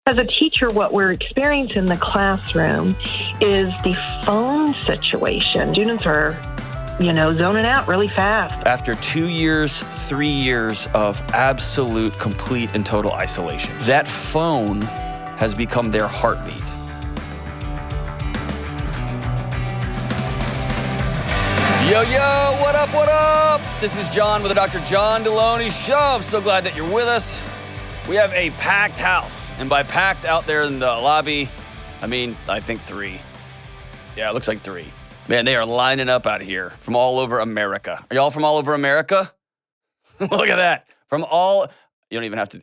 as a teacher, what we're experiencing in the classroom is the phone situation. Students are, zoning out really fast. After 2 years, 3 years of absolute, complete, and total isolation, that phone has become their heartbeat. Yo, what up, what up? This is John with the Dr. John Delony Show. I'm so glad that you're with us. We have a packed house, and by packed out there in the lobby, I think 3. Yeah, it looks like 3. Man, they are lining up out here from all over America. Are y'all from all over America? Look at that. You don't even have to.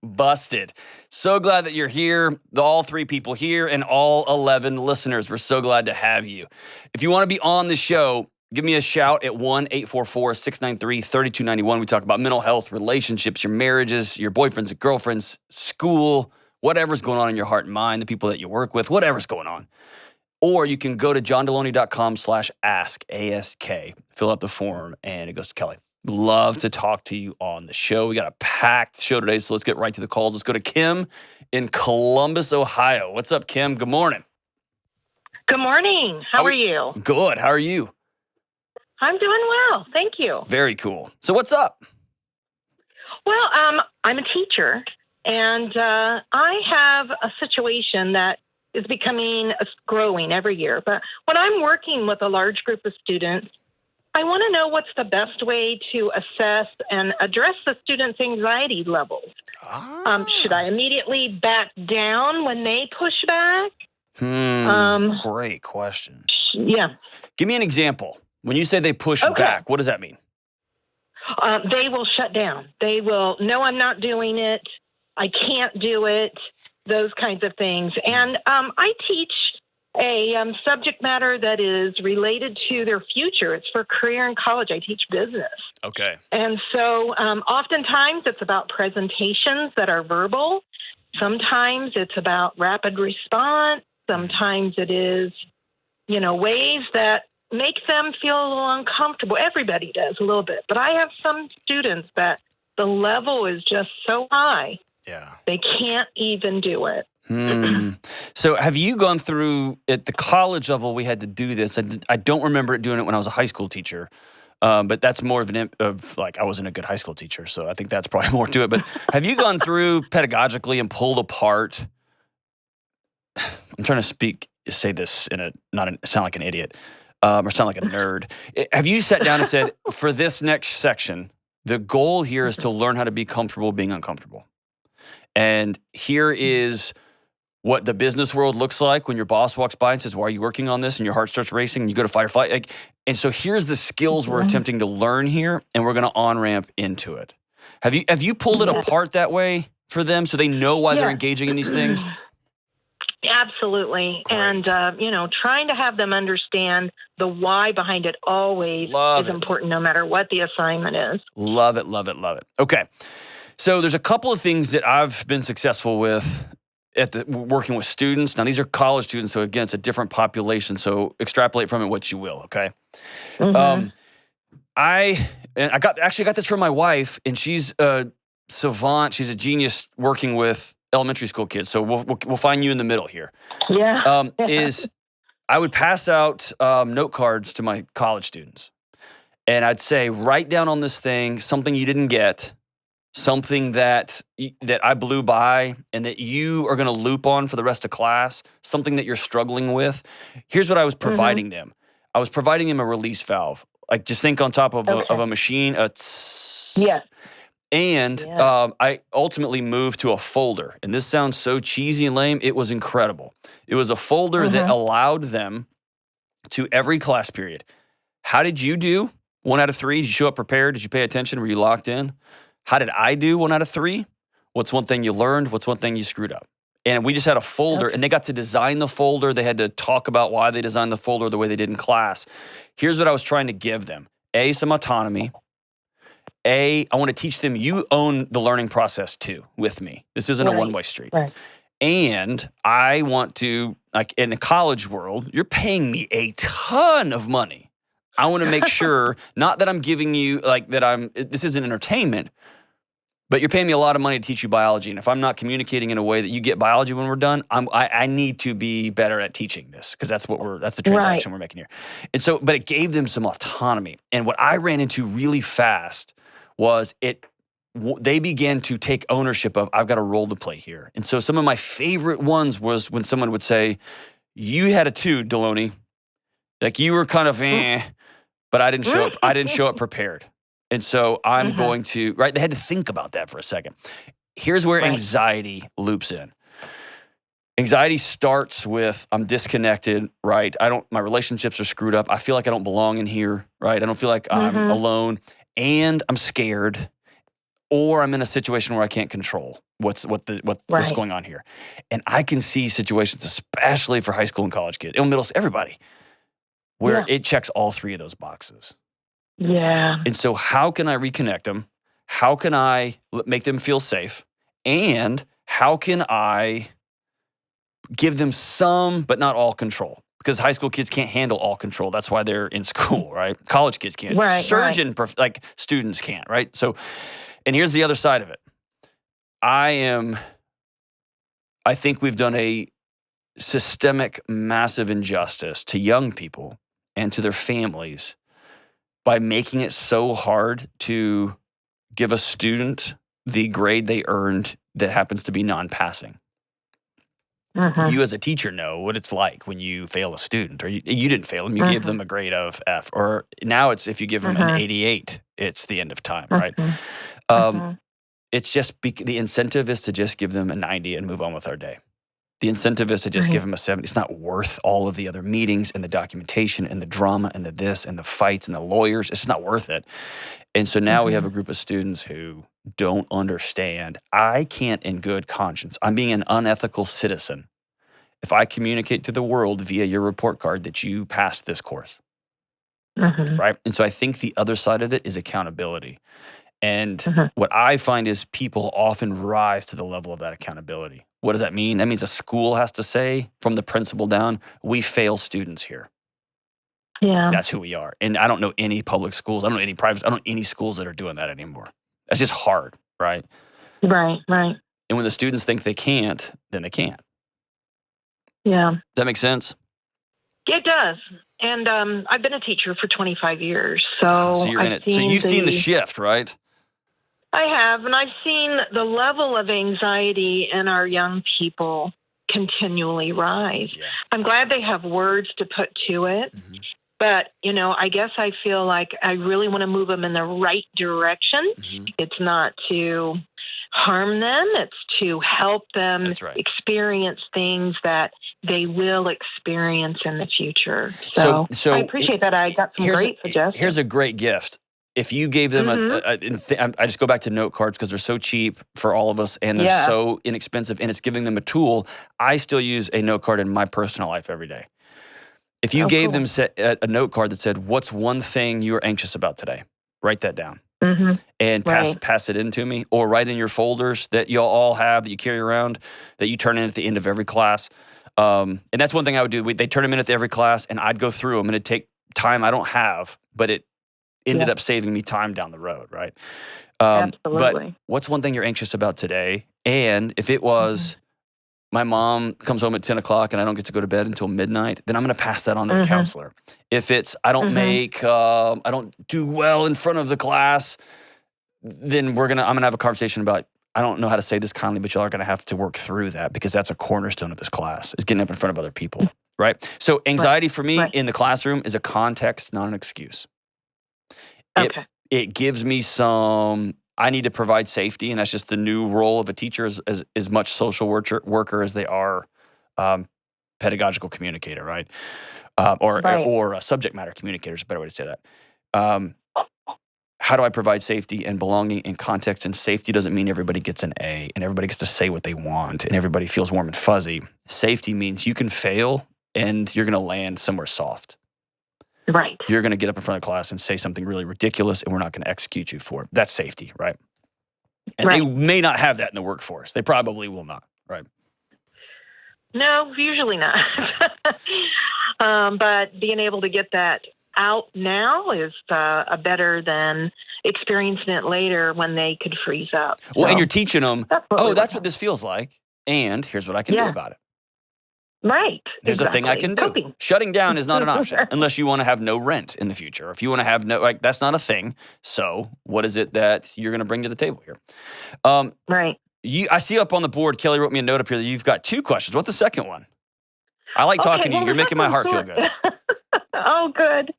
Busted. So glad that you're here. All 3 people here and all 11 listeners. We're so glad to have you. If you want to be on the show, give me a shout at 1-844-693-3291. We talk about mental health, relationships, your marriages, your boyfriends and girlfriends, school, whatever's going on in your heart and mind, the people that you work with, whatever's going on. Or you can go to johndelony.com/ask, A-S-K, fill out the form, and it goes to Kelly. Love to talk to you on the show. We got a packed show today, so let's get right to the calls. Let's go to Kim in Columbus, Ohio. What's up, Kim? Good morning. Good morning. How are you? Good. How are you? I'm doing well. Thank you. Very cool. So what's up? Well, I'm a teacher, and I have a situation that is growing every year. But when I'm working with a large group of students, I want to know what's the best way to assess and address the students' anxiety levels. Should I immediately back down when they push back? Great question. Yeah. Give me an example. When you say they push back, what does that mean? They will shut down. They will, no, I'm not doing it. I can't do it. Those kinds of things. And I teach a subject matter that is related to their future. It's for career in college. I teach business. Okay. And so oftentimes it's about presentations that are verbal. Sometimes it's about rapid response. Sometimes it is, ways that make them feel a little uncomfortable. Everybody does a little bit. But I have some students that the level is just so high. Yeah. They can't even do it. So have you gone through, at the college level, we had to do this. I don't remember doing it when I was a high school teacher, but that's more of I wasn't a good high school teacher, so I think that's probably more to it. But have you gone through pedagogically and pulled apart, I'm trying to say this sound like an idiot, or sound like a nerd. Have you sat down and said, for this next section, the goal here is to learn how to be comfortable being uncomfortable? And here is what the business world looks like when your boss walks by and says, why are you working on this? And your heart starts racing and you go to fight or flight. And so here's the skills we're attempting to learn here, and we're going to on-ramp into it. Have you pulled it apart that way for them so they know why they're engaging in these things? Absolutely. Great. And, trying to have them understand the why behind it always is important no matter what the assignment is. Love it, love it, love it. Okay. So there's a couple of things that I've been successful with working with students. Now, these are college students, so again, it's a different population, so extrapolate from it what you will, okay? Mm-hmm. I got this from my wife, and she's a savant. She's a genius working with elementary school kids, so we'll find you in the middle here. Yeah. I would pass out note cards to my college students, and I'd say, write down on this thing something you didn't get, something that I blew by and that you are going to loop on for the rest of class, something that you're struggling with. Here's what I was providing them. I was providing them a release valve. Like, just think on top of a machine, a tss. Yeah. And I ultimately moved to a folder. And this sounds so cheesy and lame. It was incredible. It was a folder that allowed them to, every class period, how did you do? 1 out of 3. Did you show up prepared? Did you pay attention? Were you locked in? How did I do? 1 out of 3. What's one thing you learned? What's one thing you screwed up? And we just had a folder, and they got to design the folder. They had to talk about why they designed the folder the way they did in class. Here's what I was trying to give them. A, some autonomy. I want to teach them you own the learning process too with me. This isn't a one-way street. Right. And I want to, like, in the college world, you're paying me a ton of money. I want to make sure, not that I'm giving you, like, that this isn't entertainment, but you're paying me a lot of money to teach you biology. And if I'm not communicating in a way that you get biology when we're done, I need to be better at teaching this because that's the transaction we're making here. And so, but it gave them some autonomy. And what I ran into really fast was they began to take ownership of, I've got a role to play here. And so some of my favorite ones was when someone would say, you had a 2, Delony. Like you were kind of, but I didn't show up. I didn't show up prepared. And so I'm going to, right? They had to think about that for a second. Here's where anxiety loops in. Anxiety starts with, I'm disconnected, right? My relationships are screwed up. I feel like I don't belong in here, right? I don't feel like I'm alone, and I'm scared, or I'm in a situation where I can't control what's going on here. And I can see situations, especially for high school and college kids, middle, everybody, where it checks all 3 of those boxes. Yeah. And so how can I reconnect them? How can I make them feel safe? And how can I give them some, but not all control? Because high school kids can't handle all control. That's why they're in school, right? College kids can't. Surgeon, like students can't, right? So, and here's the other side of it. I think we've done a systemic, massive injustice to young people and to their families by making it so hard to give a student the grade they earned that happens to be non-passing. You as a teacher know what it's like when you fail a student, or you didn't fail them, you gave them a grade of F, or now it's if you give them an 88, it's the end of time, right? It's just the incentive is to just give them a 90 and move on with our day. The incentive is to just give them a 70. It's not worth all of the other meetings and the documentation and the drama and the this and the fights and the lawyers. It's not worth it. And so now we have a group of students who don't understand. I can't in good conscience. I'm being an unethical citizen if I communicate to the world via your report card that you passed this course. Right? And so I think the other side of it is accountability. And what I find is people often rise to the level of that accountability. What does that mean? That means a school has to say from the principal down, we fail students here. Yeah. That's who we are. And I don't know any public schools. I don't know any privates. I don't know any schools that are doing that anymore. That's just hard, right? Right. And when the students think they can't, then they can't. Yeah. Does that make sense? It does. And I've been a teacher for 25 years. So you're in it. So you've seen the shift, right? I have. And I've seen the level of anxiety in our young people continually rise. Yeah. I'm glad they have words to put to it. But, I guess I feel like I really want to move them in the right direction. It's not to harm them. It's to help them experience things that they will experience in the future. So I appreciate that. I got some great suggestions. Here's a great gift. If you gave them I just go back to note cards because they're so cheap for all of us and they're so inexpensive, and it's giving them a tool. I still use a note card in my personal life every day. If you gave them a note card that said, what's one thing you're anxious about today? Write that down and pass it in to me, or write in your folders that you'll all have that you carry around that you turn in at the end of every class. And that's one thing I would do. They turn them in at every class, and I'd go through them, and it'd take time I don't have, but it ended up saving me time down the road, right? Absolutely. But what's one thing you're anxious about today? And if it was my mom comes home at 10 o'clock and I don't get to go to bed until midnight, then I'm going to pass that on to the counselor. If it's I don't I don't do well in front of the class, then I'm going to have a conversation about, I don't know how to say this kindly, but y'all are going to have to work through that because that's a cornerstone of this class, is getting up in front of other people, right? So anxiety for me in the classroom is a context, not an excuse. It gives me some, I need to provide safety, and that's just the new role of a teacher, as much social worker as they are pedagogical communicator, right? Or a subject matter communicator is a better way to say that. How do I provide safety and belonging and context? And safety doesn't mean everybody gets an A and everybody gets to say what they want and everybody feels warm and fuzzy. Safety means you can fail and you're going to land somewhere soft. Right. You're going to get up in front of class and say something really ridiculous, and we're not going to execute you for it. That's safety, right? And they may not have that in the workforce. They probably will not, right? No, usually not. But being able to get that out now is better than experiencing it later when they could freeze up. Well, and So you're teaching them, that's what this. this feels like, and here's what I can do Yeah. about it. Right. Here's the thing I can do. Coping. Shutting down is not an option unless you want to have no rent in the future. If you want to have that's not a thing. So what is it that you're going to bring to the table here? Right. I see up on the board, Kelly wrote me a note up here that you've got 2 questions. What's the second one? I like talking to you. You're making my heart feel good. Oh, good.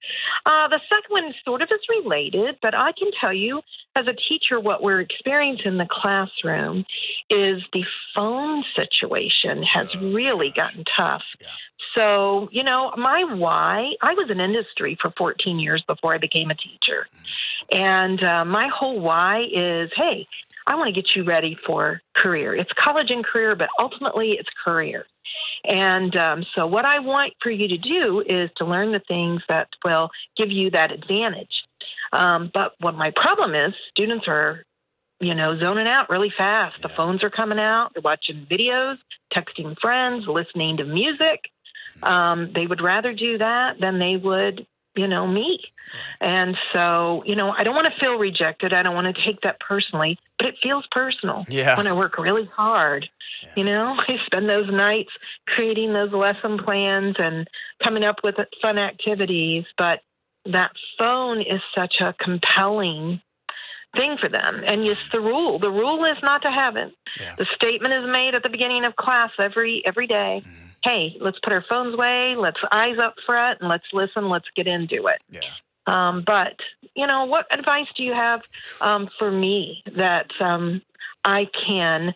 The second one sort of is related, but I can tell you as a teacher what we're experiencing in the classroom is the phone situation has really gotten tough. Yeah. So, my why, I was in industry for 14 years before I became a teacher. And my whole why is, hey, I want to get you ready for career. It's college and career, but ultimately it's career. And so what I want for you to do is to learn the things that will give you that advantage. But what my problem is, students are, zoning out really fast. Yeah. The phones are coming out. They're watching videos, texting friends, listening to music. They would rather do that than they would, me. And so, I don't want to feel rejected. I don't want to take that personally, but it feels personal when I work really hard. Yeah. I spend those nights creating those lesson plans and coming up with fun activities. But that phone is such a compelling thing for them. And yes, the rule is not to have it. Yeah. The statement is made at the beginning of class every day. Mm-hmm. Hey, let's put our phones away. Let's eyes up front and let's listen. Let's get into it. Yeah. But, what advice do you have for me that I can,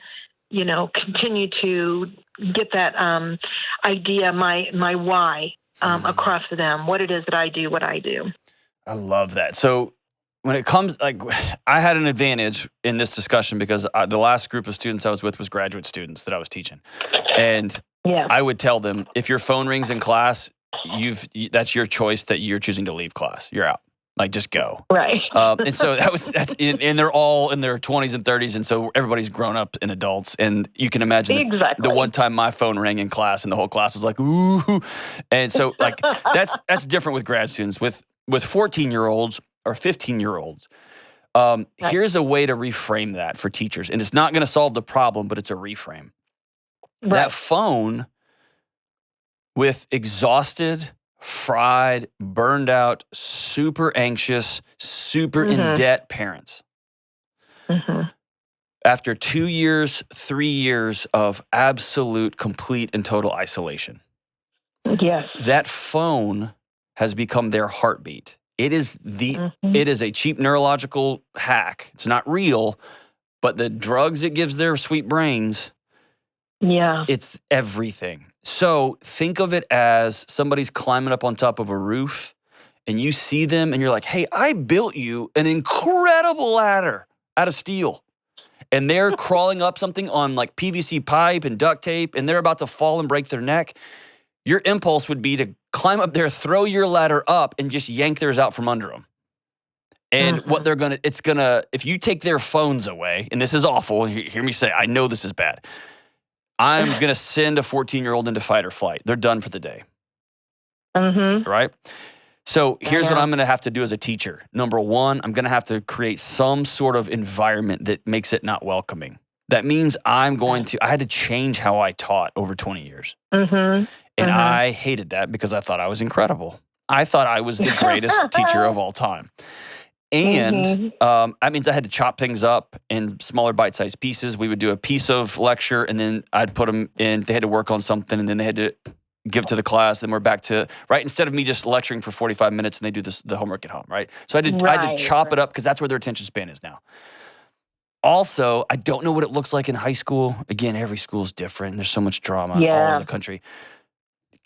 continue to get that idea, my why across to them, what it is that I do, what I do. I love that. So when it comes, I had an advantage in this discussion because the last group of students I was with was graduate students that I was teaching. And I would tell them, if your phone rings in class, that's your choice that you're choosing to leave class. You're out. Just go. Right. And so and they're all in their 20s and 30s. And so everybody's grown up and adults. And you can imagine the one time my phone rang in class and the whole class was like, ooh. And so that's different with grad students. With 14-year-olds or 15-year-olds, here's a way to reframe that for teachers. And it's not going to solve the problem, but it's a reframe. Right. That phone with exhausted, fried, burned out, super anxious, super in debt parents. Mm-hmm. After 2 years, 3 years of absolute, complete, and total isolation. Yes. That phone has become their heartbeat. It is it is a cheap neurological hack. It's not real, but the drugs it gives their sweet brains, it's everything. So think of it as somebody's climbing up on top of a roof and you see them and you're like, hey, I built you an incredible ladder out of steel. And they're crawling up something on PVC pipe and duct tape and they're about to fall and break their neck. Your impulse would be to climb up there, throw your ladder up and just yank theirs out from under them. And what if you take their phones away, and this is awful, hear me say, I know this is bad. I'm going to send a 14-year-old into fight or flight. They're done for the day. Mm-hmm. Right? So here's what I'm going to have to do as a teacher. Number one, I'm going to have to create some sort of environment that makes it not welcoming. That means I had to change how I taught over 20 years. Mm-hmm. And I hated that because I thought I was incredible. I thought I was the greatest teacher of all time. And that means I had to chop things up in smaller bite-sized pieces. We would do a piece of lecture, and then I'd put them in. They had to work on something, and then they had to give it to the class. Then we're back to, right? Instead of me just lecturing for 45 minutes and they do the homework at home, right? So I had to chop it up because that's where their attention span is now. Also, I don't know what it looks like in high school. Again, every school is different. There's so much drama all over the country.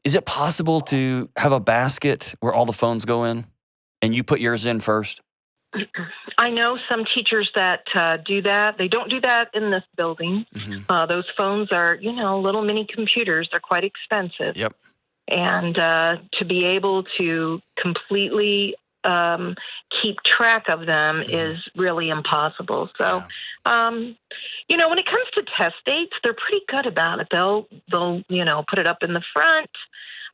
Is it possible to have a basket where all the phones go in and you put yours in first? I know some teachers that do that. They don't do that in this building. Mm-hmm. Those phones are, little mini computers. They're quite expensive. Yep. And to be able to completely keep track of them is really impossible. So, when it comes to test dates, they're pretty good about it. They'll put it up in the front.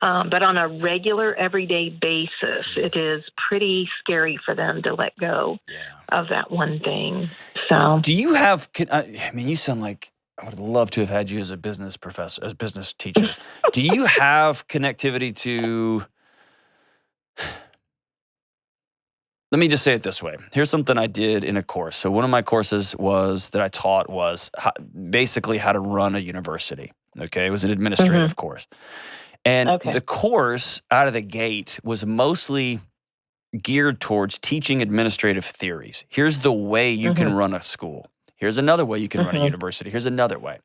But on a regular, everyday basis, it is pretty scary for them to let go of that one thing. So, do you have? I mean, you sound like I would love to have had you as a business professor, as a business teacher. Do you have connectivity to? Let me just say it this way. Here's something I did in a course. So one of my courses that I taught was basically how to run a university. Okay, it was an administrative course. And the course out of the gate was mostly geared towards teaching administrative theories. Here's the way you can run a school. Here's another way you can run a university. Here's another way.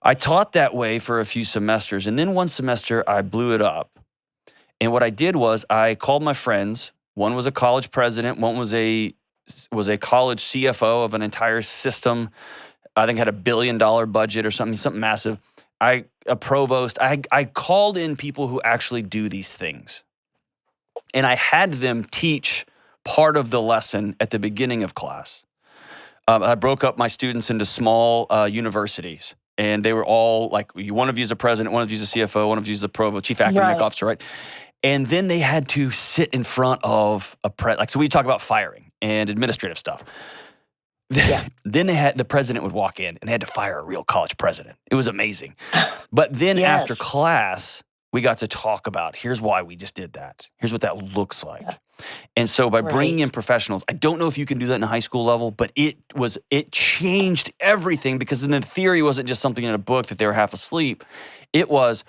I taught that way for a few semesters. And then one semester I blew it up. And what I did was I called my friends. One was a college president. One was a college CFO of an entire system. I think had $1 billion budget or something massive. A provost. I called in people who actually do these things. And I had them teach part of the lesson at the beginning of class. I broke up my students into small universities. And they were all like, one of you is a president, one of you is a CFO, one of you is a provost, chief academic officer, right? And then they had to sit in front of so we talk about firing and administrative stuff. Then the president would walk in and they had to fire a real college president. It was amazing. But then after class, we got to talk about, here's why we just did that. Here's what that looks like. And so by bringing in professionals, I don't know if you can do that in a high school level, but it changed everything, because then the theory wasn't just something in a book that they were half asleep. It was,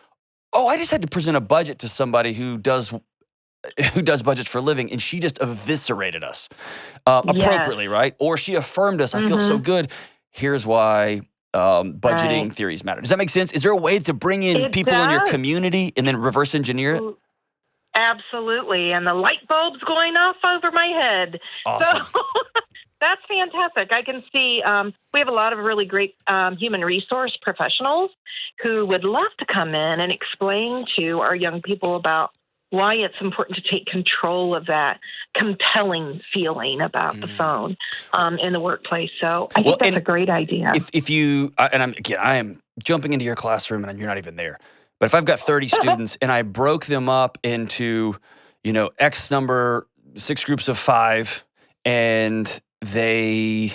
I just had to present a budget to somebody who does budgets for a living, and she just eviscerated us appropriately, right? Or she affirmed us. I feel so good. Here's why budgeting theories matter. Does that make sense? Is there a way to bring in people in your community and then reverse engineer it? Absolutely. And the light bulb's going off over my head. Awesome. So that's fantastic. I can see we have a lot of really great human resource professionals who would love to come in and explain to our young people about why it's important to take control of that compelling feeling about the phone in the workplace. So I think that's a great idea. If you, and I am jumping into your classroom and you're not even there, but if I've got 30 students and I broke them up into, X number, 6 groups of 5, and they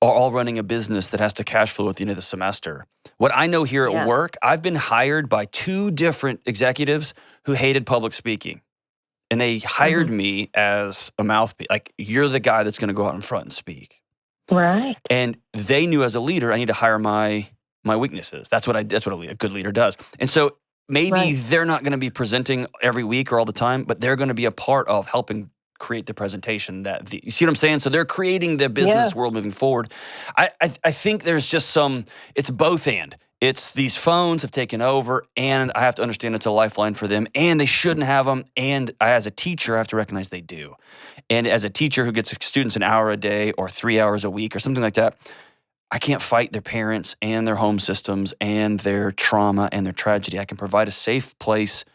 are all running a business that has to cash flow at the end of the semester. What I know here at work, I've been hired by 2 different executives who hated public speaking. And they hired me as a mouthpiece. Like, you're the guy that's going to go out in front and speak. Right. And they knew as a leader, I need to hire my weaknesses. That's what a good leader does. And so maybe they're not going to be presenting every week or all the time, but they're going to be a part of helping create the presentation you see what I'm saying? So they're creating the business world moving forward. I think there's just it's both and. It's these phones have taken over, and I have to understand it's a lifeline for them, and they shouldn't have them. And I, as a teacher, I have to recognize they do. And as a teacher who gets students an hour a day or 3 hours a week or something like that, I can't fight their parents and their home systems and their trauma and their tragedy. I can provide a safe place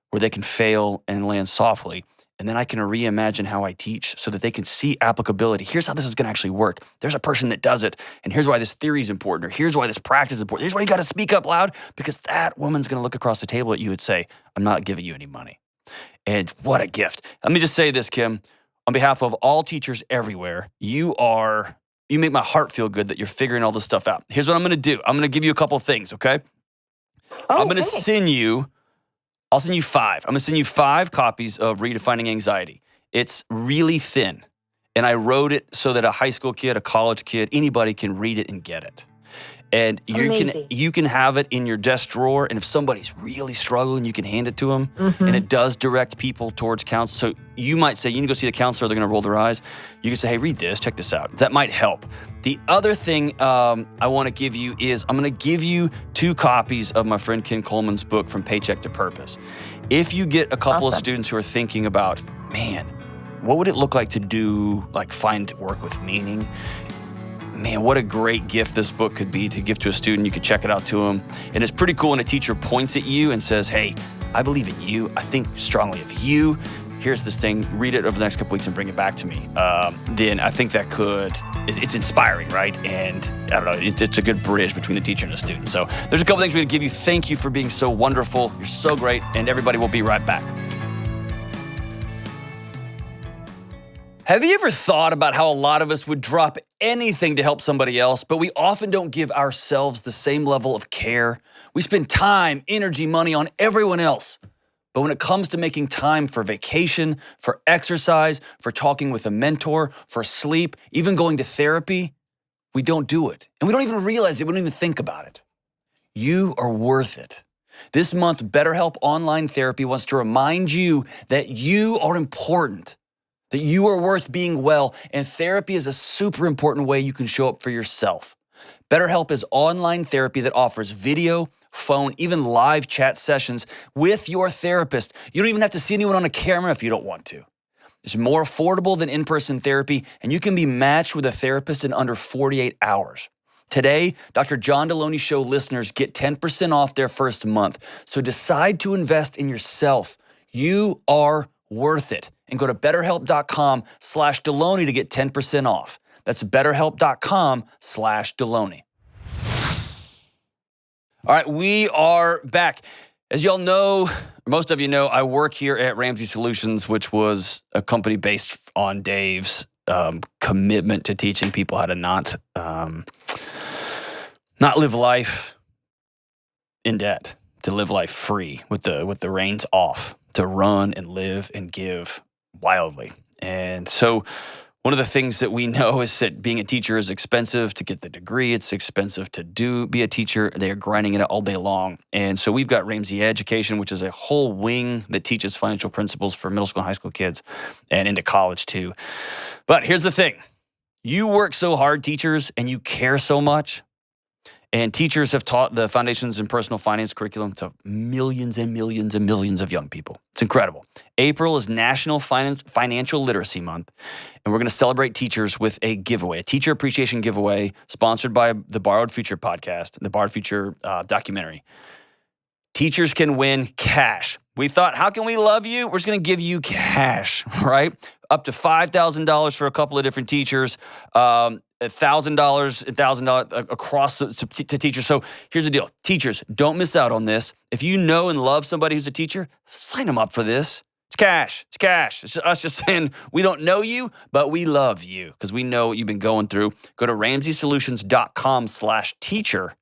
where they can fail and land softly. And then I can reimagine how I teach so that they can see applicability. Here's how this is going to actually work. There's a person that does it. And here's why this theory is important. Or here's why this practice is important. Here's why you got to speak up loud, because that woman's going to look across the table at you and say, I'm not giving you any money. And what a gift. Let me just say this, Kim. On behalf of all teachers everywhere, you make my heart feel good that you're figuring all this stuff out. Here's what I'm going to do. I'm going to give you a couple of things, okay? I'm going to send you 5. I'm going to send you 5 copies of Redefining Anxiety. It's really thin, and I wrote it so that a high school kid, a college kid, anybody can read it and get it. And you can have it in your desk drawer, and if somebody's really struggling, you can hand it to them, and it does direct people towards counsel. So you might say, you need to go see the counselor, they're going to roll their eyes. You can say, hey, read this, check this out. That might help. The other thing I want to give you is I'm going to give you 2 copies of my friend Ken Coleman's book, From Paycheck to Purpose. If you get a couple of students who are thinking about, man, what would it look like to find work with meaning? Man, what a great gift this book could be to give to a student. You could check it out to them. And it's pretty cool when a teacher points at you and says, hey, I believe in you. I think strongly of you. here's this thing, read it over the next couple weeks and bring it back to me, then I think that it's inspiring, right? And I don't know, it's a good bridge between the teacher and the student. So there's a couple things we're gonna give you. Thank you for being so wonderful. You're so great. And everybody will be right back. Have you ever thought about how a lot of us would drop anything to help somebody else, but we often don't give ourselves the same level of care? We spend time, energy, money on everyone else. But when it comes to making time for vacation, for exercise, for talking with a mentor, for sleep, even going to therapy, we don't do it. And we don't even realize it. We don't even think about it. You are worth it. This month, BetterHelp Online Therapy wants to remind you that you are important, that you are worth being well, and therapy is a super important way you can show up for yourself. BetterHelp is online therapy that offers video, phone, even live chat sessions with your therapist. You don't even have to see anyone on a camera if you don't want to. It's more affordable than in-person therapy, and you can be matched with a therapist in under 48 hours. Today, Dr. John Delony Show listeners get 10% off their first month. So decide to invest in yourself. You are worth it. And go to betterhelp.com/Delony to get 10% off. That's betterhelp.com/Delony. All right, we are back. As y'all know, most of you know, I work here at Ramsey Solutions, which was a company based on Dave's commitment to teaching people how to not live life in debt, to live life free with the reins off, to run and live and give wildly. And so one of the things that we know is that being a teacher is expensive. To get the degree, it's expensive to be a teacher. They are grinding it out all day long. And so we've got Ramsey Education, which is a whole wing that teaches financial principles for middle school and high school kids and into college too. But here's the thing. You work so hard, teachers, and you care so much. And teachers have taught the Foundations in Personal Finance curriculum to millions and millions and millions of young people. It's incredible. April is National Financial Literacy Month, and we're going to celebrate teachers with a giveaway, a teacher appreciation giveaway sponsored by the Borrowed Future podcast, the Borrowed Future documentary. Teachers can win cash. We thought, how can we love you? We're just going to give you cash, right? Up to $5,000 for a couple of different teachers. $1,000 across to teachers. So here's the deal. Teachers, don't miss out on this. If you know and love somebody who's a teacher, sign them up for this. It's cash. It's cash. It's us just saying we don't know you, but we love you because we know what you've been going through. Go to RamseySolutions.com/teacher,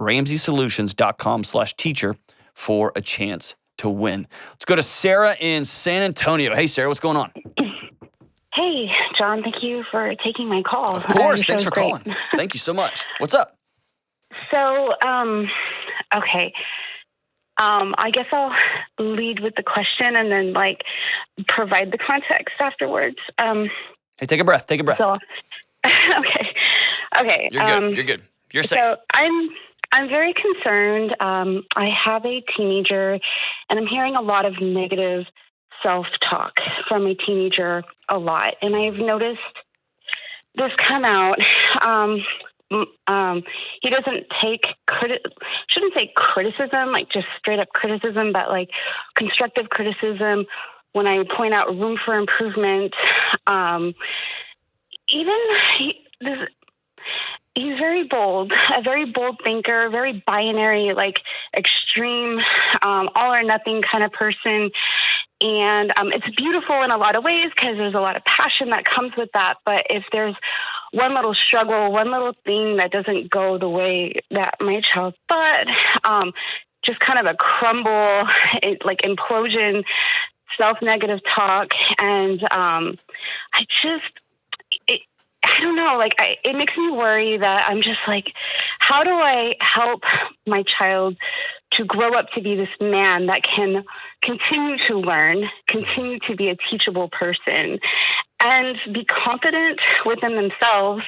RamseySolutions.com/teacher for a chance to win. Let's go to Sarah in San Antonio. Hey, Sarah, what's going on? Hey, John, thank you for taking my call. Of course. Thanks for calling. Thank you so much. What's up? So, okay. I guess I'll lead with the question and then provide the context afterwards. Hey, take a breath. Take a breath. So, okay. You're good. You're good. You're safe. So I'm very concerned. I have a teenager and I'm hearing a lot of negative self-talk from a teenager a lot. And I've noticed this come out. He doesn't take shouldn't say criticism, like just straight up criticism, but like constructive criticism when I point out room for improvement. He's very bold, a very bold thinker, very binary, like extreme, all or nothing kind of person. And it's beautiful in a lot of ways because there's a lot of passion that comes with that. But if there's one little struggle, one little thing that doesn't go the way that my child thought, just kind of a crumble, like implosion, self-negative talk. And I don't know, it makes me worry that I'm just like, how do I help my child to grow up to be this man that can continue to learn, continue to be a teachable person, and be confident within themselves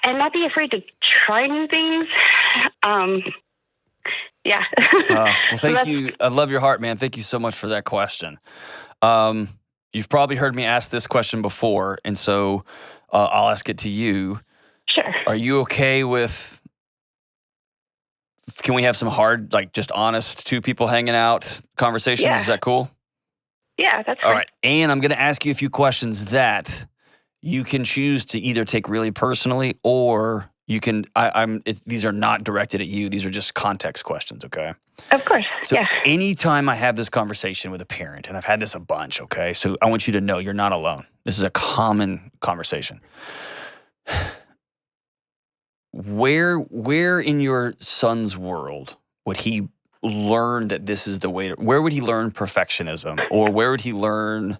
and not be afraid to try new things? Yeah. Well, thank you. I love your heart, man. Thank you so much for that question. You've probably heard me ask this question before, and so I'll ask it to you. Sure. Are you okay with, can we have some hard, like just honest two people hanging out conversations? Yeah. Is that cool? Yeah, that's All fine. right. And I'm going to ask you a few questions that you can choose to either take really personally or you can, these are not directed at you. These are just context questions, okay? Of course. So Yeah. anytime I have this conversation with a parent, and I've had this a bunch, okay? So I want you to know you're not alone. This is a common conversation. Where in your son's world would he learn that this is the way where would he learn perfectionism? Or where would he learn,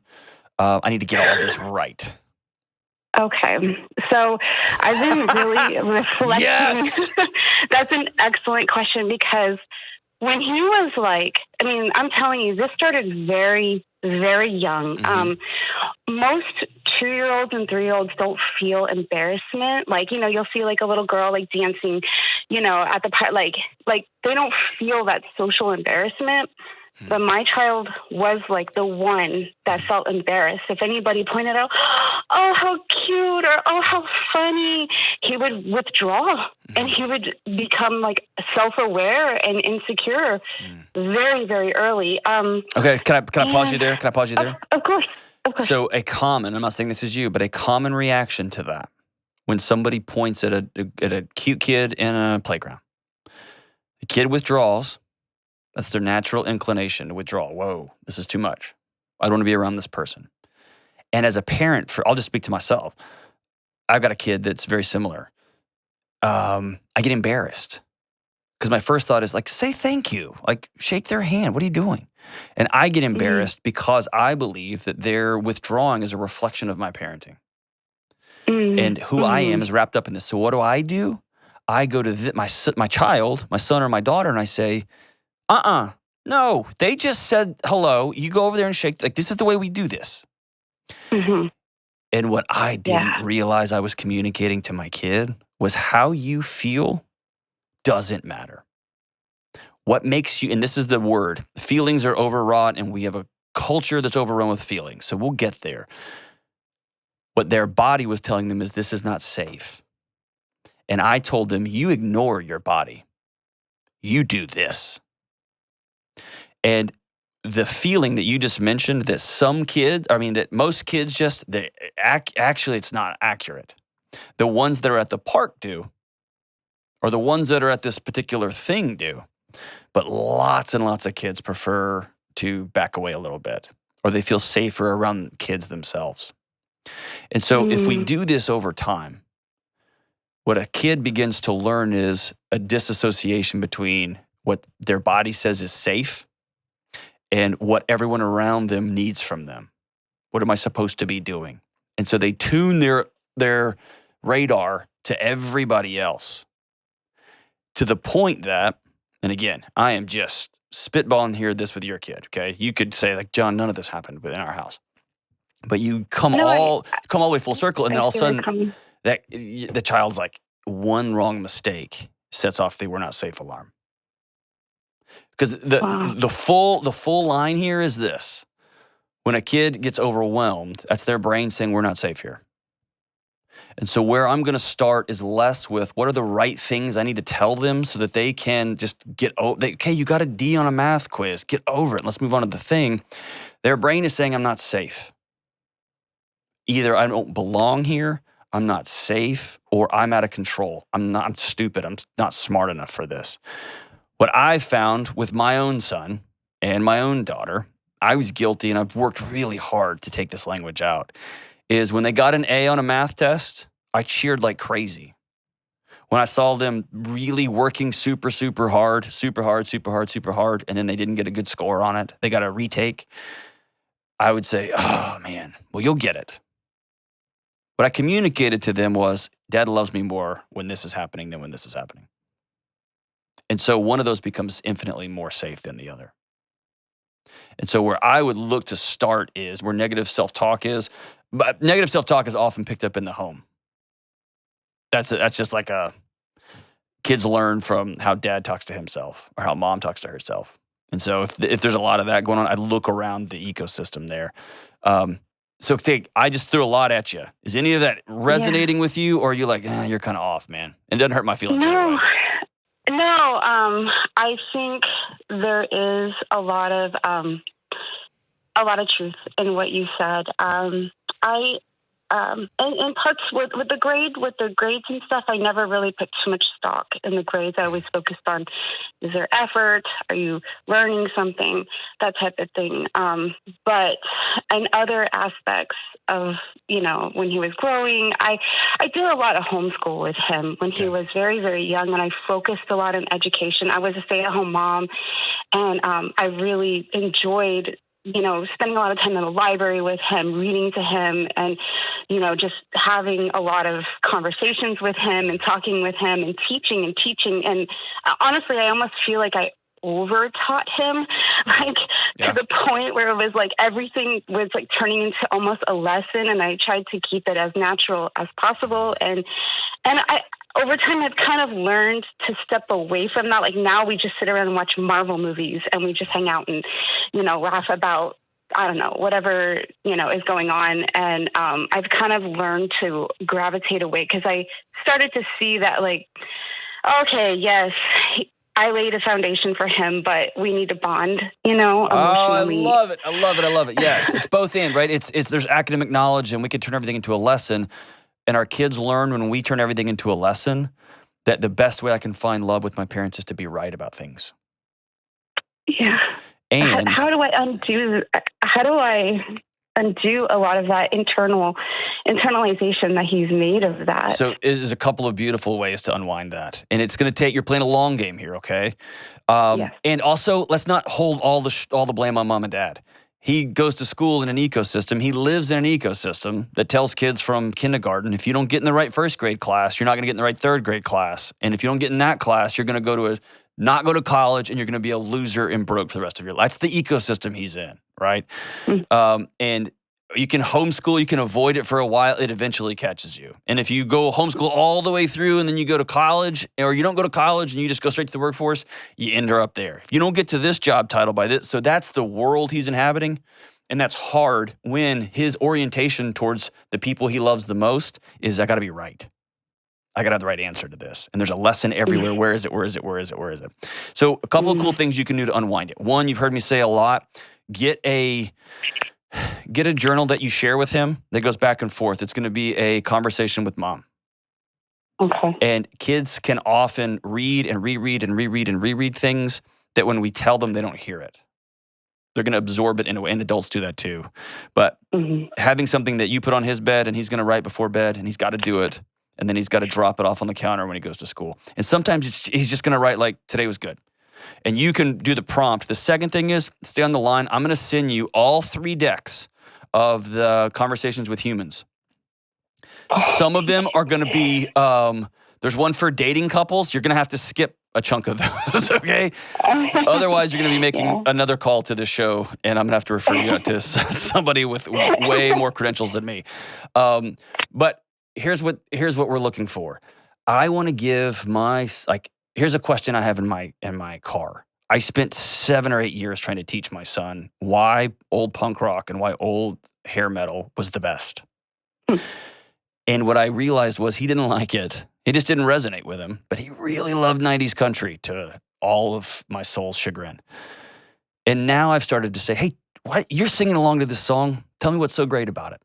I need to get all this right? Okay. So I've been really reflecting. Yes! That's an excellent question because when he was like, I mean, I'm telling you, this started very, very young. Mm-hmm. Most 2-year-olds and 3-year-olds don't feel embarrassment. Like, you know, you'll see like a little girl like dancing, you know, at the park, like they don't feel that social embarrassment. But my child was like the one that felt embarrassed. If anybody pointed out, oh, how cute, or oh, how funny, he would withdraw and he would become like self-aware and insecure very, very early. Okay, can I pause you there? Can I pause you there? Of course. Of course. So I'm not saying this is you, but a common reaction to that when somebody points at a cute kid in a playground, the kid withdraws. That's their natural inclination to withdraw. Whoa, this is too much. I don't want to be around this person. And as a parent, I'll just speak to myself. I've got a kid that's very similar. I get embarrassed because my first thought is like, say thank you, like shake their hand. What are you doing? And I get embarrassed because I believe that their withdrawing is a reflection of my parenting. And who I am is wrapped up in this. So what do? I go to my child, my son or my daughter, and I say, no, they just said hello. You go over there and shake. Like, this is the way we do this. Mm-hmm. And what I didn't realize I was communicating to my kid was how you feel doesn't matter. What makes you, and this is the word, feelings are overwrought and we have a culture that's overrun with feelings. So we'll get there. What their body was telling them is this is not safe. And I told them, you ignore your body. You do this. And the feeling that you just mentioned that that most kids actually it's not accurate. The ones that are at the park do, or the ones that are at this particular thing do. But lots and lots of kids prefer to back away a little bit, or they feel safer around kids themselves. And so if we do this over time, what a kid begins to learn is a disassociation between what their body says is safe and what everyone around them needs from them. What am I supposed to be doing? And so they tune their radar to everybody else to the point that, and again, I am just spitballing here this with your kid, okay? You could say like, John, none of this happened within our house. But you come all the way full circle, and then all of a sudden the child's like, one wrong mistake sets off the we're not safe alarm. Because the full line here is this. When a kid gets overwhelmed, that's their brain saying we're not safe here. And so where I'm going to start is less with what are the right things I need to tell them so that they can just get over. Okay, you got a D on a math quiz. Get over it. Let's move on to the thing. Their brain is saying I'm not safe. Either I don't belong here, I'm not safe, or I'm out of control. I'm stupid. I'm not smart enough for this. What I found with my own son and my own daughter, I was guilty, and I've worked really hard to take this language out, is when they got an A on a math test, I cheered like crazy. When I saw them really working super, super hard, and then they didn't get a good score on it, they got a retake, I would say, oh man, well, you'll get it. What I communicated to them was, Dad loves me more when this is happening than when this is happening. And so one of those becomes infinitely more safe than the other. And so where I would look to start is where negative self-talk is. But negative self-talk is often picked up in the home. That's just like kids learn from how dad talks to himself or how mom talks to herself. And so if there's a lot of that going on, I look around the ecosystem there. So I just threw a lot at you. Is any of that resonating with you, or are you like, you're kind of off, man? It doesn't hurt my feelings anyway. No, I think there is a lot of a lot of truth in what you said. In parts with the grades and stuff, I never really put too much stock in the grades. I always focused on, is there effort? Are you learning something? That type of thing. But in other aspects of, when he was growing, I did a lot of homeschool with him when he was very, very young, and I focused a lot on education. I was a stay-at-home mom, and I really enjoyed spending a lot of time in the library with him, reading to him, and, just having a lot of conversations with him and talking with him and teaching. And honestly, I almost feel like I over-taught him, to the point where it was like everything was like turning into almost a lesson, and I tried to keep it as natural as possible. And I, over time, I've kind of learned to step away from that. Like now we just sit around and watch Marvel movies, and we just hang out and, laugh about, I don't know, whatever, is going on. And I've kind of learned to gravitate away, because I started to see that, like, okay, yes, I laid a foundation for him, but we need to bond, emotionally. Oh, I love it. Yes, it's both in, right? It's there's academic knowledge, and we can turn everything into a lesson. And our kids learn when we turn everything into a lesson that the best way I can find love with my parents is to be right about things. Yeah. And how do I undo a lot of that internalization that he's made of that? So there's a couple of beautiful ways to unwind that. And it's going to take, you're playing a long game here, okay? Yes. And also, let's not hold all the blame on mom and dad. He goes to school in an ecosystem. He lives in an ecosystem that tells kids from kindergarten, if you don't get in the right first grade class, you're not going to get in the right third grade class. And if you don't get in that class, you're going to not go to college, and you're going to be a loser and broke for the rest of your life. That's the ecosystem he's in, right? Mm-hmm. And you can homeschool, you can avoid it for a while, it eventually catches you. And if you go homeschool all the way through and then you go to college, or you don't go to college and you just go straight to the workforce, you end up there. If you don't get to this job title by this, so that's the world he's inhabiting. And that's hard when his orientation towards the people he loves the most is, I got to be right. I got to have the right answer to this. And there's a lesson everywhere. Where is it? So a couple of cool things you can do to unwind it. One, you've heard me say a lot, get a journal that you share with him that goes back and forth. It's going to be a conversation with mom. Okay. And kids can often read and reread things that when we tell them, they don't hear it. They're going to absorb it in a way, and adults do that too. But having something that you put on his bed and he's going to write before bed, and he's got to do it, and then he's got to drop it off on the counter when he goes to school. And sometimes he's just going to write like, today was good. And you can do the prompt. The second thing is, stay on the line. I'm going to send you all 3 decks of the Conversations with Humans. Some of them are going to be, there's one for dating couples. You're going to have to skip a chunk of those, okay? Otherwise, you're going to be making another call to this show, and I'm going to have to refer you out to somebody with way more credentials than me. But here's what we're looking for. I want to give here's a question I have in my car. I spent 7 or 8 years trying to teach my son why old punk rock and why old hair metal was the best. And what I realized was he didn't like it. It just didn't resonate with him. But he really loved 90s country, to all of my soul's chagrin. And now I've started to say, hey, what, you're singing along to this song. Tell me what's so great about it.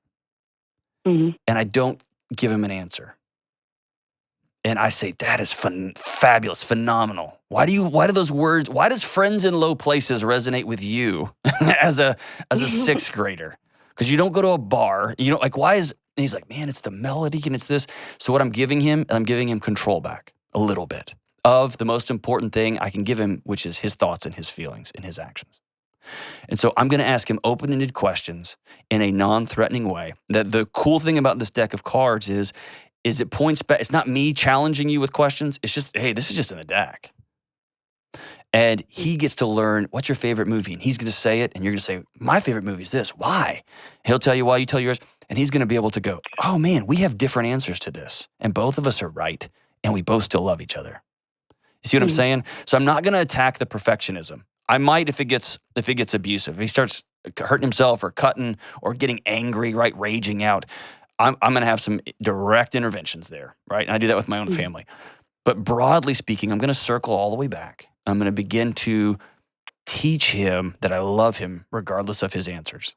And I don't give him an answer. And I say, that is fabulous, phenomenal. Why do those words, why does Friends in Low Places resonate with you as a 6th grader? Because you don't go to a bar, why is, and he's like, man, it's the melody and it's this. So what I'm giving him control back a little bit of the most important thing I can give him, which is his thoughts and his feelings and his actions. And so I'm going to ask him open-ended questions in a non-threatening way. The cool thing about this deck of cards is it points back. It's not me challenging you with questions. It's just, hey, this is just in the deck. And he gets to learn, what's your favorite movie? And he's going to say it, and you're going to say, my favorite movie is this. Why? He'll tell you why, you tell yours. And he's going to be able to go, oh man, we have different answers to this. And both of us are right. And we both still love each other. You see what I'm saying? So I'm not going to attack the perfectionism. I might if it gets abusive. If he starts hurting himself or cutting or getting angry, right, raging out, I'm going to have some direct interventions there, right? And I do that with my own family. But broadly speaking, I'm going to circle all the way back. I'm going to begin to teach him that I love him regardless of his answers.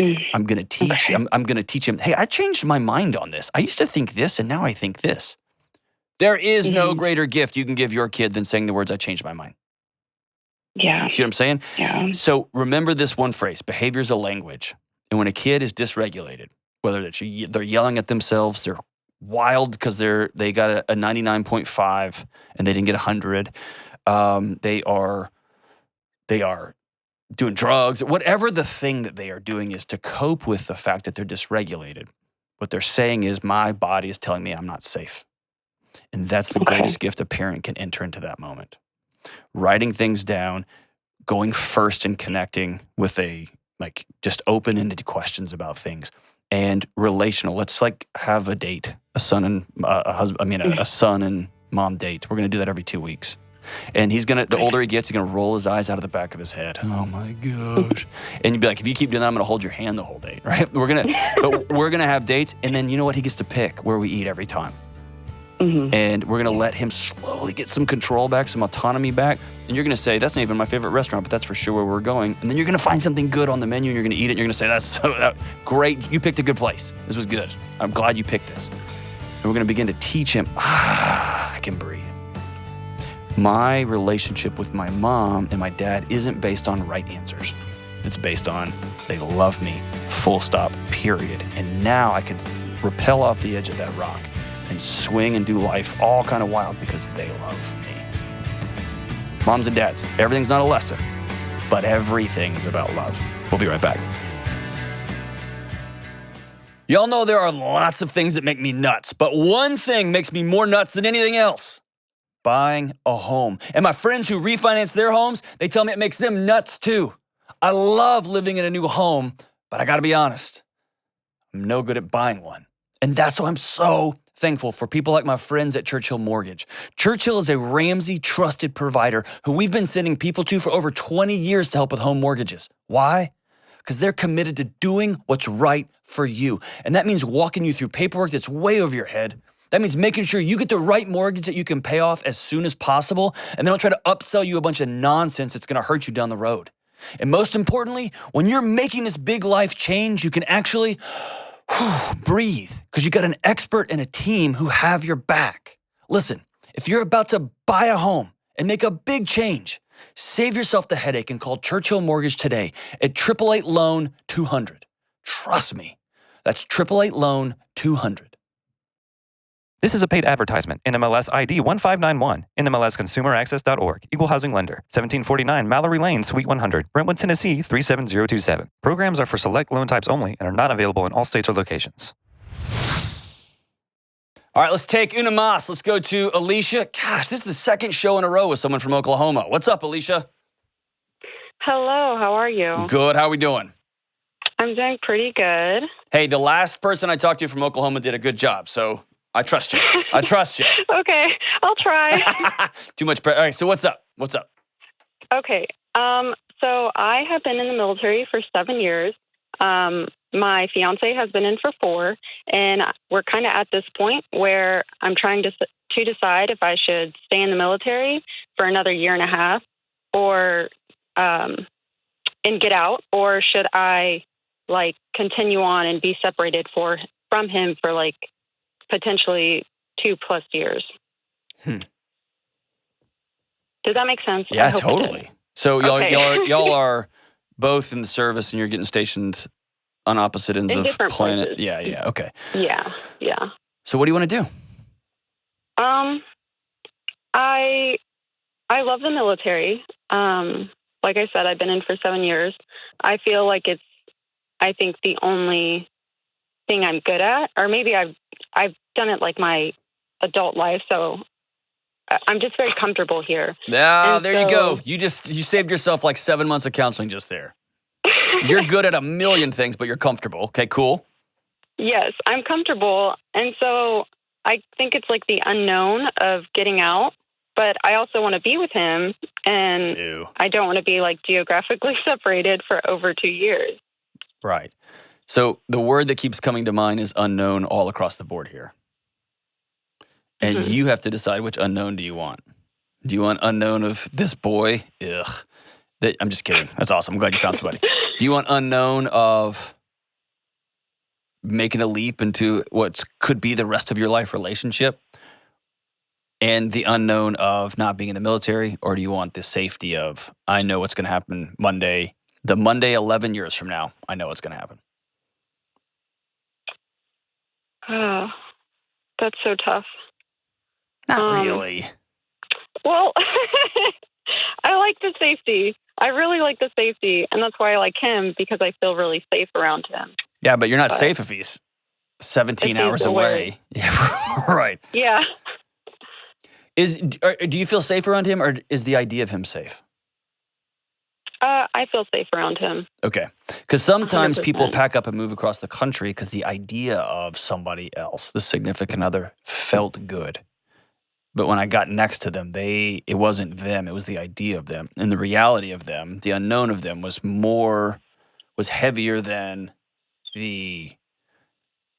Mm. I'm going to teach Okay. I'm going to teach him, hey, I changed my mind on this. I used to think this and now I think this. There is no greater gift you can give your kid than saying the words, I changed my mind. Yeah. See what I'm saying? Yeah. So remember this one phrase, behavior is a language. And when a kid is dysregulated, whether they're yelling at themselves, they're wild because they got a 99.5 and they didn't get 100. They are doing drugs. Whatever the thing that they are doing is to cope with the fact that they're dysregulated. What they're saying is, my body is telling me I'm not safe. And that's the greatest gift a parent can enter into that moment. Writing things down, going first and connecting with just open-ended questions about things, and relational. Let's have a date, a son and mom date. We're going to do that every 2 weeks. And the older he gets, he's going to roll his eyes out of the back of his head. Oh my gosh. And you'd be like, if you keep doing that, I'm going to hold your hand the whole date, right? We're going to have dates. And then you know what? He gets to pick where we eat every time. And we're going to let him slowly get some control back, some autonomy back. And you're going to say, that's not even my favorite restaurant, but that's for sure where we're going. And then you're going to find something good on the menu and you're going to eat it. And you're going to say, that's great. You picked a good place. This was good. I'm glad you picked this. And we're going to begin to teach him, I can breathe. My relationship with my mom and my dad isn't based on right answers. It's based on they love me, full stop, period. And now I can rappel off the edge of that rock and swing and do life all kind of wild because they love me. Moms and dads, everything's not a lesson, but everything is about love. We'll be right back. Y'all know there are lots of things that make me nuts, but one thing makes me more nuts than anything else. Buying a home. And my friends who refinance their homes, they tell me it makes them nuts too. I love living in a new home, but I gotta be honest, I'm no good at buying one. And that's why I'm so thankful for people like my friends at Churchill Mortgage. Churchill is a Ramsey trusted provider who we've been sending people to for over 20 years to help with home mortgages. Why? Because they're committed to doing what's right for you. And that means walking you through paperwork that's way over your head. That means making sure you get the right mortgage that you can pay off as soon as possible, and they don't try to upsell you a bunch of nonsense that's gonna hurt you down the road. And most importantly, when you're making this big life change, you can actually breathe because you got an expert and a team who have your back. Listen, if you're about to buy a home and make a big change, save yourself the headache and call Churchill Mortgage today at 888-LOAN-200. Trust me, that's 888-LOAN-200. This is a paid advertisement. NMLS ID 1591. NMLSConsumerAccess.org. Equal housing lender. 1749 Mallory Lane, Suite 100. Brentwood, Tennessee 37027. Programs are for select loan types only and are not available in all states or locations. All right, let's take una más. Let's go to Alicia. Gosh, this is the second show in a row with someone from Oklahoma. What's up, Alicia? Hello, how are you? Good. How are we doing? I'm doing pretty good. Hey, the last person I talked to from Oklahoma did a good job, so I trust you. I trust you. Okay, I'll try. Too much pressure. All right, so what's up? What's up? Okay, so I have been in the military for 7 years. My fiance has been in for 4, and we're kind of at this point where I'm trying to decide if I should stay in the military for another year and a half, or and get out, or should I continue on and be separated from him for potentially 2+ years. Does that make sense? Yeah, totally. So y'all are both in the service and you're getting stationed on opposite ends of planet. Places. Yeah, okay. Yeah. So what do you want to do? I love the military. Like I said, I've been in for 7 years. I feel like it's, I think, the only thing I'm good at, or maybe I've done it my adult life, so I'm just very comfortable here. Ah, there you go. You saved yourself 7 months of counseling just there. You're good at a million things, but you're comfortable. Okay, cool. Yes, I'm comfortable, and so I think it's the unknown of getting out, but I also want to be with him, and Ew. I don't want to be geographically separated for over 2 years. Right. So the word that keeps coming to mind is unknown all across the board here. And you have to decide which unknown do you want. Do you want unknown of this boy? Ugh. I'm just kidding. That's awesome. I'm glad you found somebody. Do you want unknown of making a leap into what could be the rest of your life relationship and the unknown of not being in the military? Or do you want the safety of, I know what's going to happen Monday, 11 years from now, I know what's going to happen? Oh, that's so tough. Not really. Well, I like the safety. I really like the safety, and that's why I like him, because I feel really safe around him. Yeah, but you're not safe if he's 17 hours away. Yeah, right. Yeah. Do you feel safe around him, or is the idea of him safe? I feel safe around him. Okay. Because sometimes 100%. people pack up and move across the country because the idea of somebody else, the significant other, felt good. But when I got next to them, it wasn't them, it was the idea of them. And the reality of them, the unknown of them was heavier than the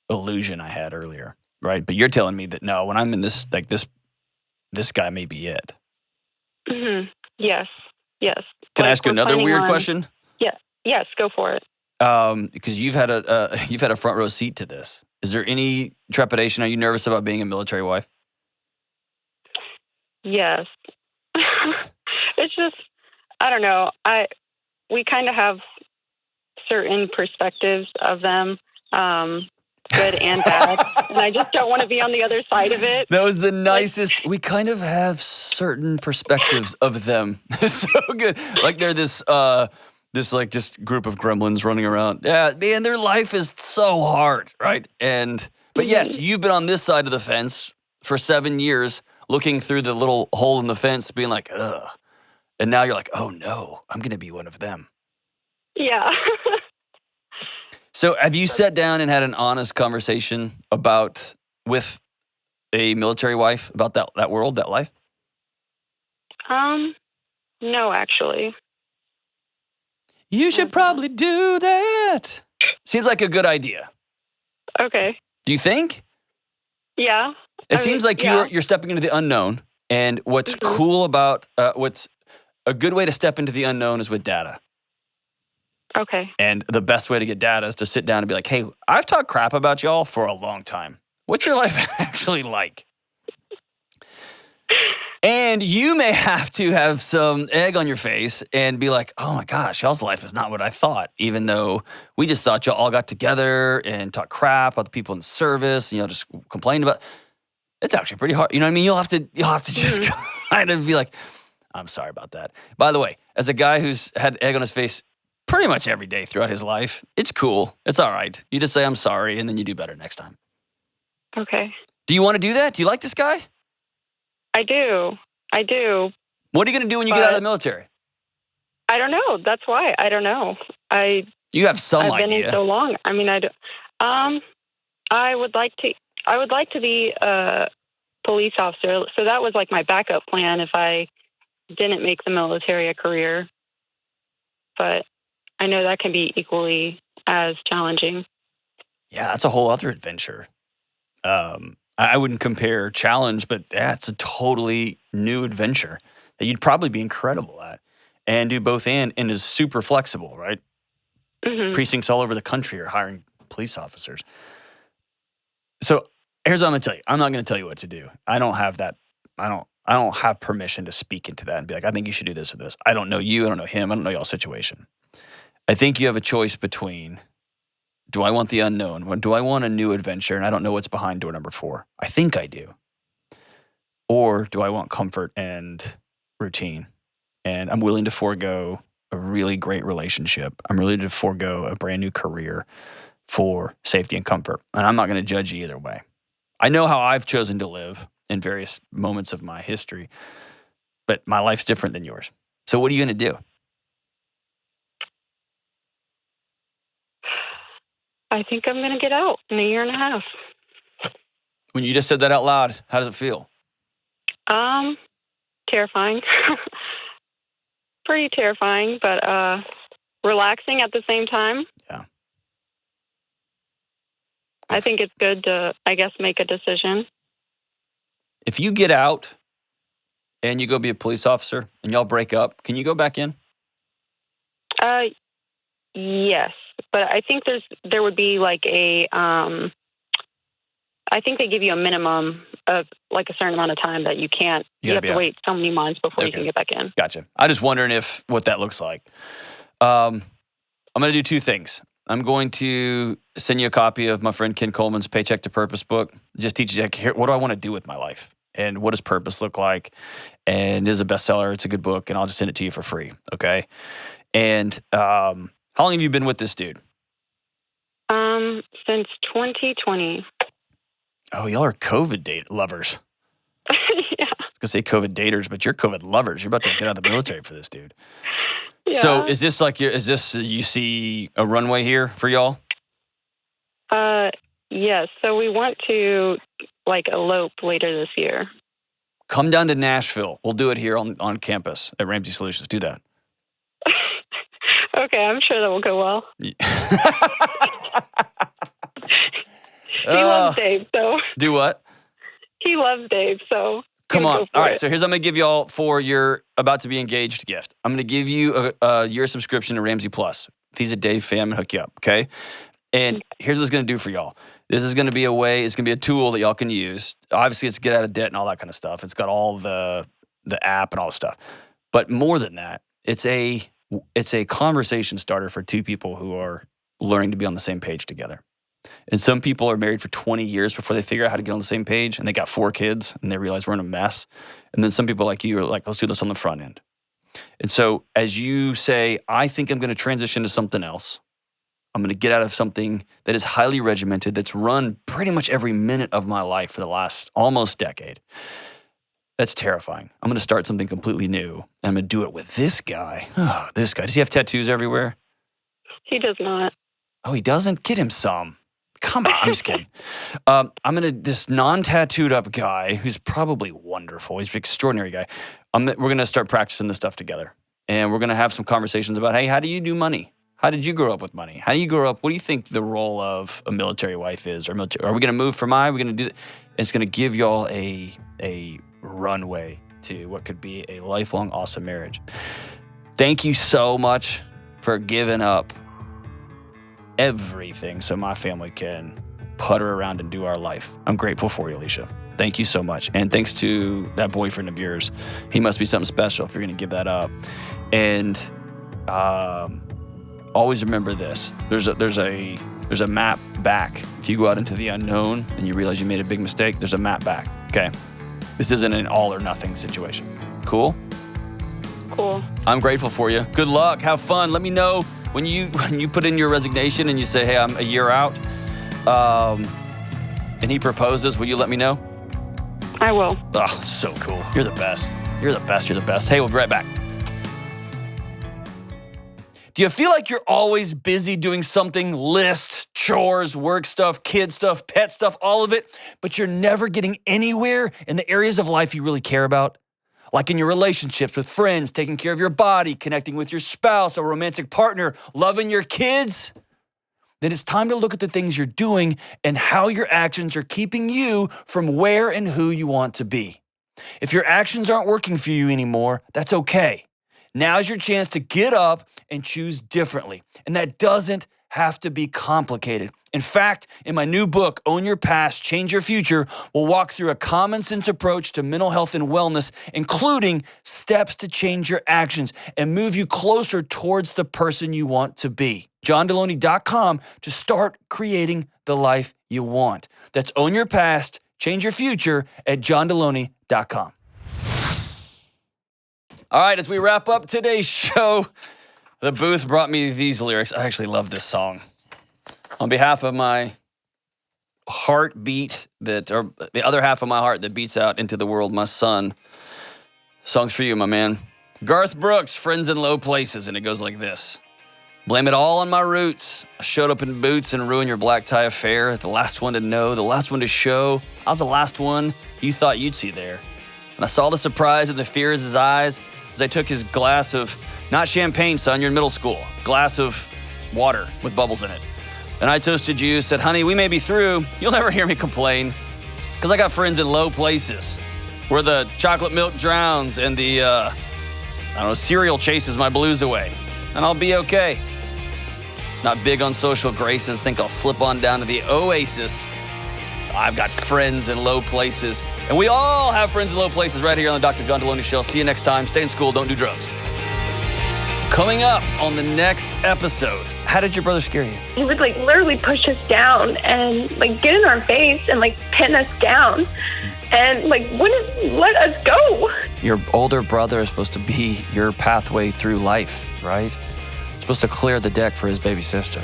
illusion I had earlier, right? But you're telling me that no, when I'm in this, like this guy may be it. Mm-hmm. Yes. Can I ask you another weird question? Yeah. Yes, go for it. Because you've had a front row seat to this. Is there any trepidation? Are you nervous about being a military wife? Yes. It's just, I don't know. We kind of have certain perspectives of them, good and bad, and I just don't want to be on the other side of it. That was the nicest. We kind of have certain perspectives of them. So good. Like they're this like just group of gremlins running around. Yeah, man, their life is so hard, right? But yes, you've been on this side of the fence for 7 years, looking through the little hole in the fence, being like, ugh. And now you're like, oh no, I'm going to be one of them. Yeah. So have you sat down and had an honest conversation with a military wife about that world, that life? No, actually. You should probably do that. Seems like a good idea. Okay. Do you think? Yeah. It seems like you're stepping into the unknown. And what's cool about what's a good way to step into the unknown is with data. Okay. And the best way to get data is to sit down and be like, hey, I've talked crap about y'all for a long time. What's your life actually like? And you may have to have some egg on your face and be like, oh my gosh, y'all's life is not what I thought. Even though we just thought y'all all got together and talked crap about the people in the service and y'all just complained about. It's actually pretty hard. You know what I mean? You'll have to just kind of be like, I'm sorry about that. By the way, as a guy who's had egg on his face pretty much every day throughout his life, it's cool. It's all right. You just say, I'm sorry, and then you do better next time. Okay. Do you want to do that? Do you like this guy? I do. What are you going to do when you get out of the military? I don't know. That's why. I don't know. You have some idea. I've been in so long. I mean, I would like to be a police officer. So that was like my backup plan if I didn't make the military a career. But I know that can be equally as challenging. Yeah, that's a whole other adventure. I wouldn't compare challenge, but that's a totally new adventure that you'd probably be incredible at and do both and is super flexible, right? Mm-hmm. Precincts all over the country are hiring police officers. So here's what I'm going to tell you. I'm not going to tell you what to do. I don't have that. I don't have permission to speak into that and be like, I think you should do this or this. I don't know you. I don't know him. I don't know y'all's situation. I think you have a choice between, do I want the unknown? Do I want a new adventure? And I don't know what's behind door number 4. I think I do. Or do I want comfort and routine? And I'm willing to forego a really great relationship. I'm willing to forego a brand new career for safety and comfort. And I'm not going to judge you either way. I know how I've chosen to live in various moments of my history, but my life's different than yours. So what are you going to do? I think I'm going to get out in a year and a half. When you just said that out loud, how does it feel? Terrifying. Pretty terrifying, but relaxing at the same time. Yeah. I think it's good to, I guess, make a decision. If you get out and you go be a police officer and y'all break up, can you go back in? Yes, but I think there would be like I think they give you a minimum of like a certain amount of time that you can't. You have to wait so many months before you can get back in. Gotcha. I'm just wondering what that looks like. I'm going to do two things. I'm going to send you a copy of my friend Ken Coleman's Paycheck to Purpose book. It just teaches you what do I want to do with my life and what does purpose look like. And it is a bestseller. It's a good book, and I'll just send it to you for free. Okay. And how long have you been with this dude? Since 2020. Oh, y'all are COVID lovers. Yeah. I was going to say COVID daters, but you're COVID lovers. You're about to get out of the military for this dude. Yeah. So is this you see a runway here for y'all? Yes. So we want to like elope later this year. Come down to Nashville. We'll do it here on campus at Ramsey Solutions. Do that. Okay, I'm sure that will go well. He loves Dave, so. Do what? He loves Dave, so. Come on. All right, so here's what I'm going to give y'all for your about to be engaged gift. I'm going to give you a year subscription to Ramsey Plus. If he's a Dave fan, I'm going to hook you up, okay? And here's what it's going to do for y'all. This is going to be it's going to be a tool that y'all can use. Obviously, it's get out of debt and all that kind of stuff. It's got all the app and all the stuff. But more than that, it's a conversation starter for two people who are learning to be on the same page together. And some people are married for 20 years before they figure out how to get on the same page, and they got 4 kids, and they realize we're in a mess. And then some people like you are like, let's do this on the front end. And so as you say, I think I'm going to transition to something else. I'm going to get out of something that is highly regimented, that's run pretty much every minute of my life for the last almost decade. That's terrifying. I'm going to start something completely new. And I'm going to do it with this guy. Oh, this guy. Does he have tattoos everywhere? He does not. Oh, he doesn't? Get him some. Come on, I'm just kidding. This non-tattooed up guy who's probably wonderful. He's an extraordinary guy. We're going to start practicing this stuff together. And we're going to have some conversations about, hey, how do you do money? How did you grow up with money? How do you grow up? What do you think the role of a military wife is? Are we going to move from Are we going to do that? It's going to give y'all a runway to what could be a lifelong awesome marriage. Thank you so much for giving up everything so my family can putter around and do our life. I'm grateful for you, Alicia. Thank you so much. And thanks to that boyfriend of yours. He must be something special if you're going to give that up. And always remember this. There's a map back. If you go out into the unknown and you realize you made a big mistake, there's a map back. Okay? This isn't an all or nothing situation. Cool? Cool. I'm grateful for you. Good luck. Have fun. Let me know when you put in your resignation and you say, hey, I'm a year out, and he proposes, will you let me know? I will. Oh, so cool. You're the best. You're the best. You're the best. Hey, we'll be right back. Do you feel like you're always busy doing something? Lists, chores, work stuff, kid stuff, pet stuff, all of it, but you're never getting anywhere in the areas of life you really care about? Like in your relationships with friends, taking care of your body, connecting with your spouse, a romantic partner, loving your kids? Then it's time to look at the things you're doing and how your actions are keeping you from where and who you want to be. If your actions aren't working for you anymore, that's okay. Now's your chance to get up and choose differently. And that doesn't have to be complicated. In fact, in my new book, Own Your Past, Change Your Future, we'll walk through a common sense approach to mental health and wellness, including steps to change your actions and move you closer towards the person you want to be. JohnDelony.com to start creating the life you want. That's Own Your Past, Change Your Future at JohnDelony.com. All right, as we wrap up today's show, the booth brought me these lyrics. I actually love this song. On behalf of my heartbeat or the other half of my heart that beats out into the world, my son. Song's for you, my man. Garth Brooks, Friends in Low Places, and it goes like this. Blame it all on my roots. I showed up in boots and ruined your black tie affair. The last one to know, the last one to show. I was the last one you thought you'd see there. And I saw the surprise and the fear in his eyes as I took his glass of, not champagne, son, you're in middle school, glass of water with bubbles in it. And I toasted you, said, honey, we may be through. You'll never hear me complain, because I got friends in low places where the chocolate milk drowns and the, cereal chases my blues away. and I'll be okay. Not big on social graces, think I'll slip on down to the oasis. I've got friends in low places, and we all have friends in low places right here on the Dr. John Delony Show. See you next time. Stay in school, don't do drugs. Coming up on the next episode, how did your brother scare you? He would literally push us down and get in our face and pin us down and wouldn't let us go. Your older brother is supposed to be your pathway through life, right? Supposed to clear the deck for his baby sister.